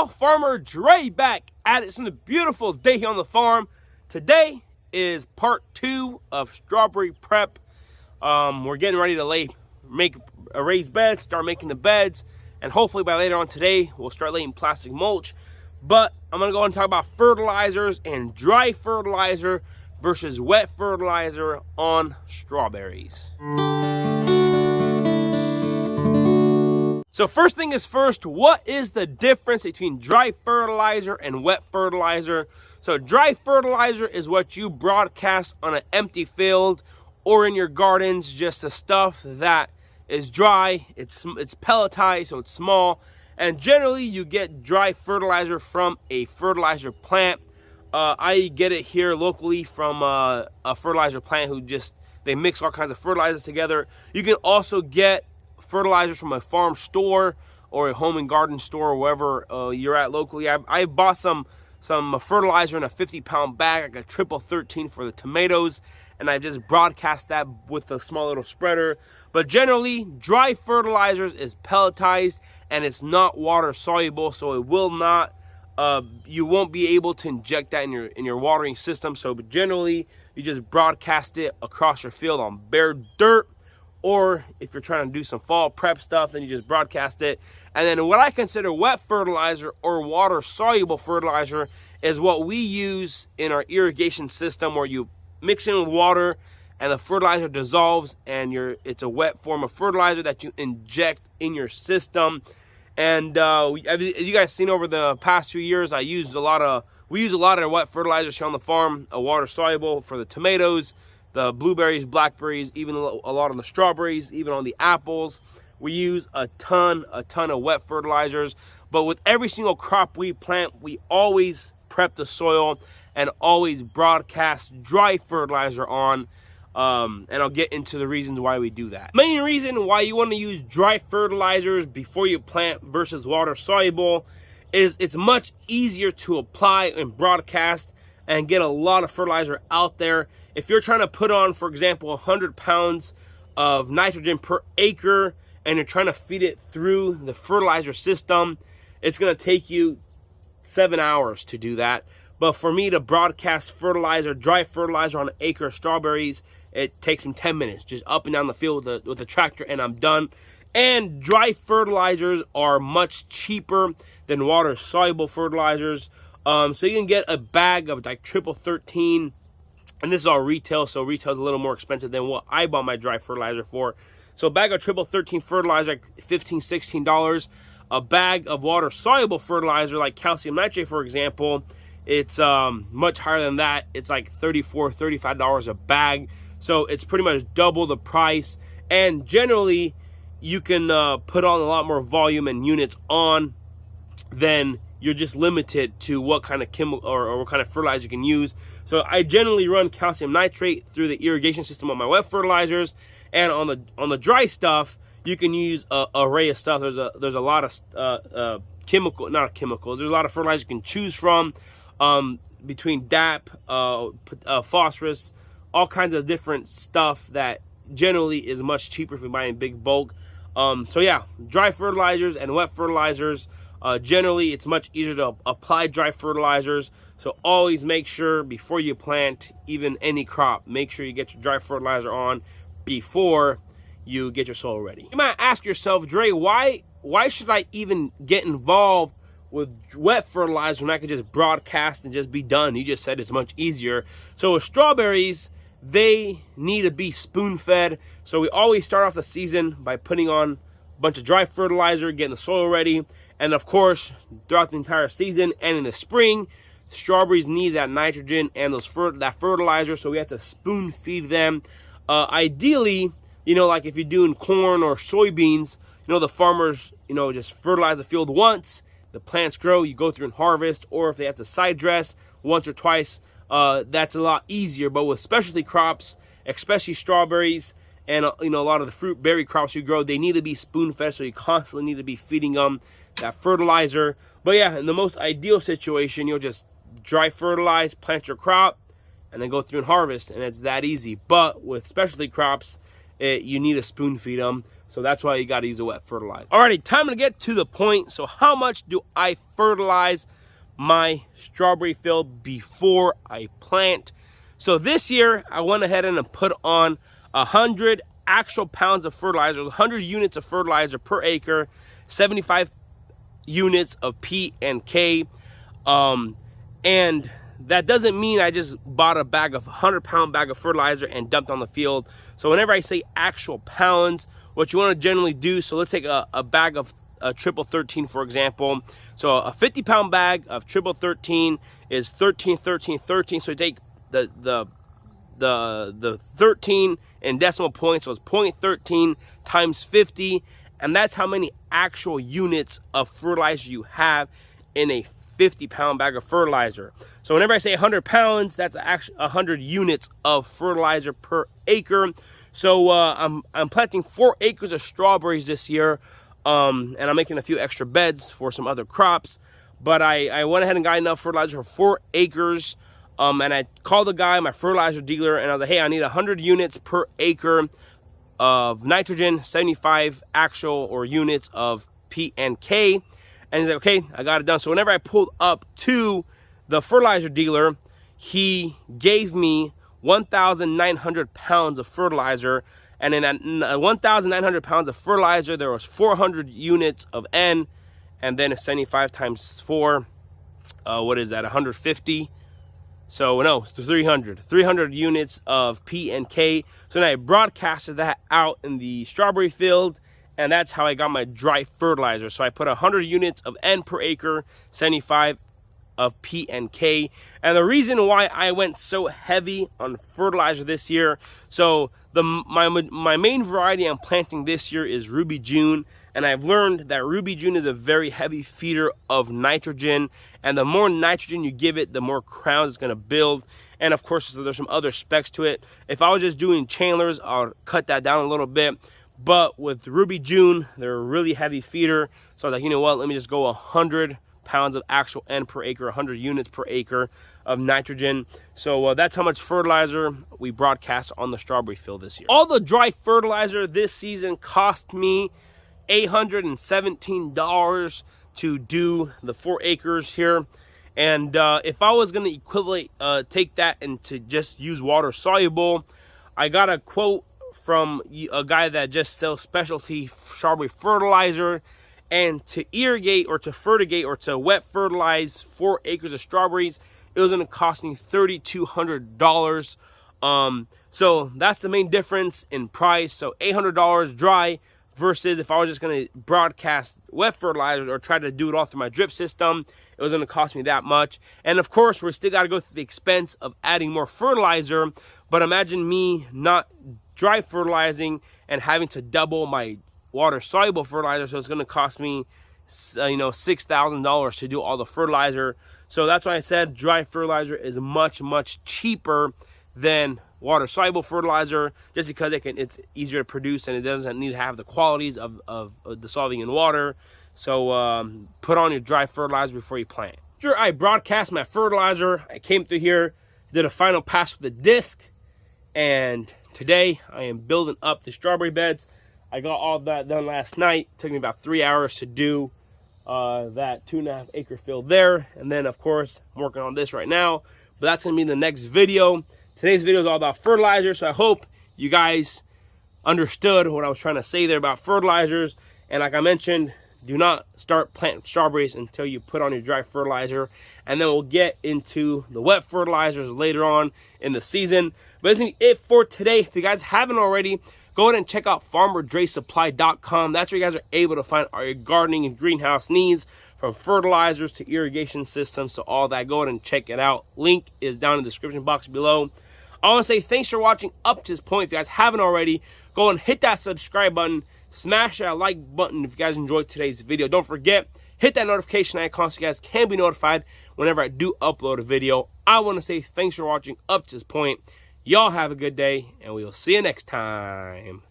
y'all, Farmer Dre back at it. It's a beautiful day here on the farm. Today is part 2 of strawberry prep. We're getting ready to make a raised bed, start making the beds, and hopefully by later on today we'll start laying plastic mulch. But I'm gonna go and talk about fertilizers and dry fertilizer versus wet fertilizer on strawberries. So first thing is first, what is the difference between dry fertilizer and wet fertilizer? So dry fertilizer is what you broadcast on an empty field or in your gardens, just the stuff that is dry. It's pelletized, so it's small. And generally you get dry fertilizer from a fertilizer plant. I get it here locally from a fertilizer plant who they mix all kinds of fertilizers together. You can also get fertilizers from a farm store or a home and garden store, or wherever you're at locally. I bought some fertilizer in a 50-pound bag, like a triple 13 for the tomatoes, and I just broadcast that with a small little spreader. But generally, dry fertilizers is pelletized and it's not water soluble, so it will not. You won't be able to inject that in your watering system. So generally, you just broadcast it across your field on bare dirt. Or if you're trying to do some fall prep stuff, then you just broadcast it. And then what I consider wet fertilizer or water-soluble fertilizer is what we use in our irrigation system, where you mix in with water and the fertilizer dissolves, and it's a wet form of fertilizer that you inject in your system. And as you guys seen over the past few years, we use a lot of wet fertilizers here on the farm, a water-soluble for the tomatoes, the blueberries, blackberries, even a lot on the strawberries, even on the apples. We use a ton of wet fertilizers. But with every single crop we plant, we always prep the soil and always broadcast dry fertilizer on. And I'll get into the reasons why we do that. Main reason why you want to use dry fertilizers before you plant versus water soluble is it's much easier to apply and broadcast and get a lot of fertilizer out there. If you're trying to put on, for example, 100 pounds of nitrogen per acre and you're trying to feed it through the fertilizer system, it's going to take you 7 hours to do that. But for me to broadcast fertilizer, dry fertilizer on an acre of strawberries, it takes me 10 minutes, just up and down the field with the tractor, and I'm done. And dry fertilizers are much cheaper than water-soluble fertilizers. So you can get a bag of like triple 13, and this is all retail, so retail is a little more expensive than what I bought my dry fertilizer for. So a bag of triple 13 fertilizer, like $15, $16. A bag of water-soluble fertilizer, like calcium nitrate, for example, it's much higher than that. It's like $34, $35 a bag. So it's pretty much double the price. And generally, you can put on a lot more volume and units on, then you're just limited to what kind of chemical or what kind of fertilizer you can use. So I generally run calcium nitrate through the irrigation system on my wet fertilizers, and on the dry stuff, you can use an array of stuff. There's a lot of not chemicals. There's a lot of fertilizer you can choose from, between DAP, phosphorus, all kinds of different stuff that generally is much cheaper if you buy in big bulk. So yeah, dry fertilizers and wet fertilizers. Generally, it's much easier to apply dry fertilizers. So always make sure before you plant even any crop, make sure you get your dry fertilizer on before you get your soil ready. You might ask yourself, Dre, why should I even get involved with wet fertilizer when I could just broadcast and just be done? You just said it's much easier. So with strawberries, they need to be spoon-fed. So we always start off the season by putting on a bunch of dry fertilizer, getting the soil ready. And of course, throughout the entire season and in the spring, strawberries need that nitrogen and that fertilizer, so we have to spoon feed them. Ideally, like if you're doing corn or soybeans, the farmers, just fertilize the field once, the plants grow, you go through and harvest. Or if they have to side dress once or twice, that's a lot easier. But with specialty crops, especially strawberries and a lot of the fruit berry crops you grow, they need to be spoon fed, so you constantly need to be feeding them that fertilizer. But yeah, in the most ideal situation, you'll just dry fertilize, plant your crop, and then go through and harvest, and it's that easy. But with specialty crops, you need to spoon feed them. So that's why you got to use a wet fertilizer. Alrighty, time to get to the point. So how much do I fertilize my strawberry field before I plant? So this year I went ahead and put on 100 actual pounds of fertilizer, 100 units of fertilizer per acre, 75 units of P and K. And that doesn't mean I just bought a bag of 100-pound bag of fertilizer and dumped on the field. So whenever I say actual pounds, what you want to generally do, so let's take a bag of triple 13, for example. So a 50-pound bag of triple 13 is 13, 13, 13. So you take the 13 in decimal points, so it's 0.13 times 50, and that's how many actual units of fertilizer you have in a 50-pound bag of fertilizer. So whenever I say 100 pounds, that's actually 100 units of fertilizer per acre. So I'm planting 4 acres of strawberries this year, and I'm making a few extra beds for some other crops. But I went ahead and got enough fertilizer for 4 acres, and I called the guy, my fertilizer dealer, and I was like, hey, I need 100 units per acre of nitrogen, 75 actual or units of P and K. And he's like, okay, I got it done. So whenever I pulled up to the fertilizer dealer, he gave me 1,900 pounds of fertilizer, and in that 1,900 pounds of fertilizer, there was 400 units of N, and then 75 times 4, what is that, 150? So no, 300 units of P and K. So then I broadcasted that out in the strawberry field, and that's how I got my dry fertilizer. So I put 100 units of N per acre, 75 of P and K. And the reason why I went so heavy on fertilizer this year, so my main variety I'm planting this year is Ruby June, and I've learned that Ruby June is a very heavy feeder of nitrogen, and the more nitrogen you give it, the more crowns it's going to build. And of course, there's some other specs to it. If I was just doing Chandlers, I'll cut that down a little bit. But with Ruby June, they're a really heavy feeder. So I was like, you know what, let me just go 100 pounds of actual N per acre, 100 units per acre of nitrogen. So that's how much fertilizer we broadcast on the strawberry field this year. All the dry fertilizer this season cost me $817 to do the 4 acres here. And if I was going to equivalent take that and to just use water soluble, I got a quote from a guy that just sells specialty strawberry fertilizer, and to irrigate or to fertigate or to wet fertilize 4 acres of strawberries, it was going to cost me $3,200. So that's the main difference in price. So $800 dry versus if I was just going to broadcast wet fertilizers or try to do it all through my drip system, it was going to cost me that much. And of course, we're still got to go through the expense of adding more fertilizer. But imagine me not dry fertilizing and having to double my water soluble fertilizer, so it's going to cost me $6,000 to do all the fertilizer. So that's why I said dry fertilizer is much cheaper than water soluble fertilizer, just because it's easier to produce and it doesn't need to have the qualities of dissolving in water. So put on your dry fertilizer before you plant. After I broadcast my fertilizer, I came through here, did a final pass with the disc, and today I am building up the strawberry beds. I got all that done last night. It took me about 3 hours to do that 2.5 acre field there. And then of course, I'm working on this right now, but that's gonna be the next video. Today's video is all about fertilizer. So I hope you guys understood what I was trying to say there about fertilizers. And like I mentioned, do not start planting strawberries until you put on your dry fertilizer. And then we'll get into the wet fertilizers later on in the season. But that's gonna be it for today. If you guys haven't already, go ahead and check out FarmerDreSupply.com. That's where you guys are able to find all your gardening and greenhouse needs, from fertilizers to irrigation systems to all that. Go ahead and check it out. Link is down in the description box below. I want to say thanks for watching up to this point. If you guys haven't already, go and hit that subscribe button. Smash that like button if you guys enjoyed today's video. Don't forget, hit that notification icon so you guys can be notified whenever I do upload a video. I want to say thanks for watching up to this point. Y'all have a good day, and we will see you next time.